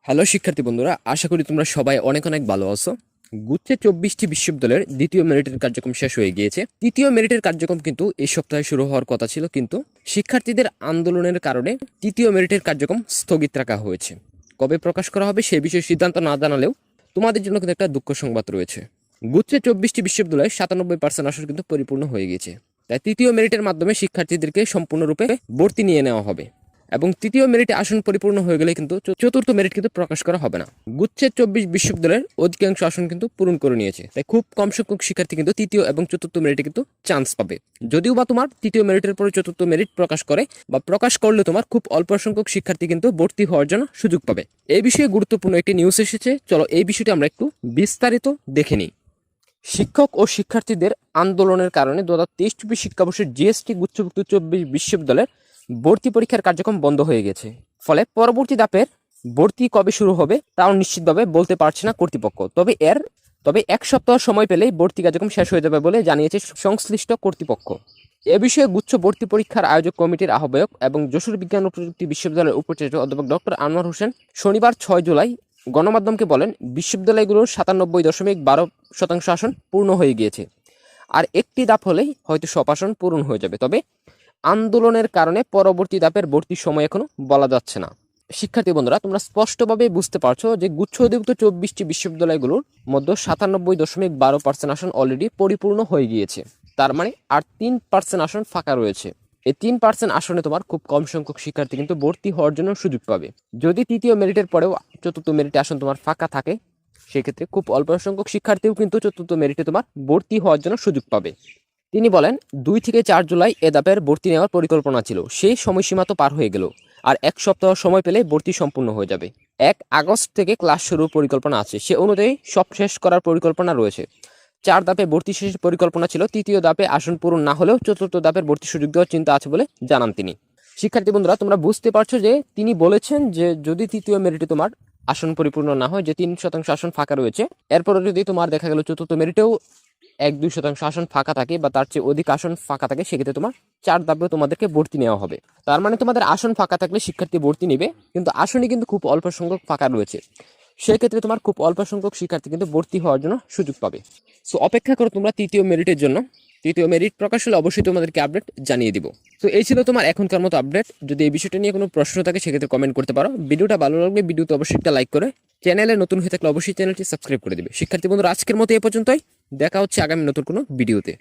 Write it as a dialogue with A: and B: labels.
A: Hello শিক্ষার্থী বন্ধুরা, আশা করি তোমরা সবাই অনেক অনেক ভালো আছো। গুচ্ছে 24টি বিশ্ববিদ্যালয়ের দ্বিতীয় মেরিটের কার্যক্রম শেষ হয়ে গিয়েছে। তৃতীয় মেরিটের কার্যক্রম কিন্তু এই সপ্তাহে শুরু হওয়ার কথা ছিল, কিন্তু শিক্ষার্থীদের আন্দোলনের কারণে তৃতীয় মেরিটের কার্যক্রম স্থগিত রাখা হয়েছে। কবে প্রকাশ করা হবে সে বিষয়ে সিদ্ধান্ত না জানালেও তোমাদের জন্য কিন্তু একটা দুঃখ সংবাদ রয়েছে। গুচ্ছে 24টি বিশ্ববিদ্যালয়ে 97% আসন কিন্তু পরিপূর্ণ হয়ে গিয়েছে। তাই তৃতীয় মেরিটের মাধ্যমে শিক্ষার্থীদেরকে সম্পূর্ণরূপে ভর্তি নিয়ে নেওয়া হবে এবং তৃতীয় মেরিটে আসন পরিপূর্ণ হয়ে গেলে কিন্তু চতুর্থ মেরিট কিন্তু প্রকাশ করা হবে না। গুচ্ছের 24 বিশ্ববিদ্যালয়ের অধিকাংশ আসন কিন্তু পূরণ করে নিয়েছে, তাই খুব কম সংখ্যক শিক্ষার্থী কিন্তু তৃতীয় এবং চতুর্থ মেরিটে কিন্তু চান্স পাবে। যদিও বা তোমার তৃতীয় মেরিটের পরে চতুর্থ মেরিট প্রকাশ করে বা প্রকাশ করলে তোমার খুব অল্প সংখ্যক শিক্ষার্থী কিন্তু ভর্তি হওয়ার জন্য সুযোগ পাবে। এই বিষয়ে গুরুত্বপূর্ণ একটি নিউজ এসেছে, চলো এই বিষয়টি আমরা একটু বিস্তারিত দেখে নিই। শিক্ষক ও শিক্ষার্থীদের আন্দোলনের কারণে 2023-24 শিক্ষাবর্ষের জিএসটি গুচ্ছভুক্ত 24 বিশ্ববিদ্যালয়ের ভর্তি পরীক্ষার কার্যক্রম বন্ধ হয়ে গেছে। ফলে পরবর্তী ধাপের ভর্তি কবে শুরু হবে তাও নিশ্চিতভাবে বলতে পারছে না কর্তৃপক্ষ। তবে এক সপ্তাহ সময় পেলেই ভর্তি কার্যক্রম শেষ হয়ে যাবে বলে জানিয়েছে সংশ্লিষ্ট কর্তৃপক্ষ। এ বিষয়ে গুচ্ছ ভর্তি পরীক্ষার আয়োজক কমিটির আহ্বায়ক এবং যশোর বিজ্ঞান ও প্রযুক্তি বিশ্ববিদ্যালয়ের উপাচার্য অধ্যাপক ডক্টর আনোয়ার হোসেন শনিবার 6 জুলাই গণমাধ্যমকে বলেন, বিশ্ববিদ্যালয়গুলোর 97.12% আসন পূর্ণ হয়ে গিয়েছে, আর একটি ধাপ হলেই হয়তো সব আসন পূরণ হয়ে যাবে। তবে আন্দোলনের কারণে পরবর্তী ধাপের ভর্তির সময় এখনো বলা যাচ্ছে না। শিক্ষার্থী বন্ধুরা, তোমরা স্পষ্টভাবে বুঝতে পারছো যে গুচ্ছ অধিভুক্ত 24টি বিশ্ববিদ্যালয়গুলোর মধ্যে 97.12% আসন অলরেডি পরিপূর্ণ হয়ে গিয়েছে। তার মানে আর 3% আসন ফাঁকা রয়েছে। এই 3% আসনে তোমার খুব কম সংখ্যক শিক্ষার্থী কিন্তু ভর্তি হওয়ার জন্য সুযোগ পাবে। যদি তৃতীয় মেরিটের পরেও চতুর্থ মেরিটে আসন তোমার ফাঁকা থাকে, সেক্ষেত্রে খুব অল্প সংখ্যক শিক্ষার্থীও কিন্তু চতুর্থ মেরিটে তোমার ভর্তি হওয়ার জন্য সুযোগ পাবে। তিনি বলেন, 2 থেকে 4 জুলাই এ ধাপের ভর্তি নেওয়ার পরিকল্পনা ছিল, সেই সময়সীমা তো পার হয়ে গেল, আর এক সপ্তাহ সময় পেলে ভর্তি সম্পূর্ণ হয়ে যাবে। 1 আগস্ট থেকে ক্লাস শুরুর পরিকল্পনা আছে, সে অনুযায়ী সব শেষ করার পরিকল্পনা রয়েছে। 4 ধাপে ভর্তি শেষের পরিকল্পনা ছিল, তৃতীয় ধাপে আসন পূরণ না হলেও চতুর্থ ধাপের ভর্তি সুযোগ দেওয়ার চিন্তা আছে বলে জানান তিনি। শিক্ষার্থী বন্ধুরা, তোমরা বুঝতে পারছো যে তিনি বলেছেন যে যদি তৃতীয় মেরিটে তোমার আসন পরিপূর্ণ না হয়, যে 3% আসন ফাঁকা রয়েছে, এরপরে যদি তোমার দেখা গেল চতুর্থ মেরিটেও 1-2% আসন ফাঁকা থাকে বা তার চেয়ে অধিক আসন ফাঁকা থাকে, সেক্ষেত্রে তোমার 4 ধাপেও তোমাদেরকে ভর্তি নেওয়া হবে। তার মানে তোমাদের আসন ফাঁকা থাকলে শিক্ষার্থী ভর্তি নেবে, কিন্তু আসনই কিন্তু খুব অল্প সংখ্যক ফাঁকা রয়েছে, সেক্ষেত্রে তোমার খুব অল্প সংখ্যক শিক্ষার্থী কিন্তু ভর্তি হওয়ার জন্য সুযোগ পাবে। সো অপেক্ষা করো তোমরা তৃতীয় মেরিটের জন্য। তৃতীয় মেরিট প্রকাশ হলে অবশ্যই তোমাদেরকে আপডেট জানিয়ে দিব। তো এই ছিল তোমার এখনকার মতো আপডেট। যদি এই বিষয়টা নিয়ে কোনো প্রশ্ন থাকে সেক্ষেত্রে কমেন্ট করতে পারো। ভিডিওটা ভালো লাগলে ভিডিওতে অবশ্যই একটা লাইক করে, চ্যানেলে নতুন হয়ে থাকলে অবশ্যই চ্যানেলটি সাবস্ক্রাইব করে দিবে। শিক্ষার্থী বন্ধুরা, আজকের মতো এ পর্যন্তই। দেখা হচ্ছে আগামী নতুন কোনো ভিডিওতে।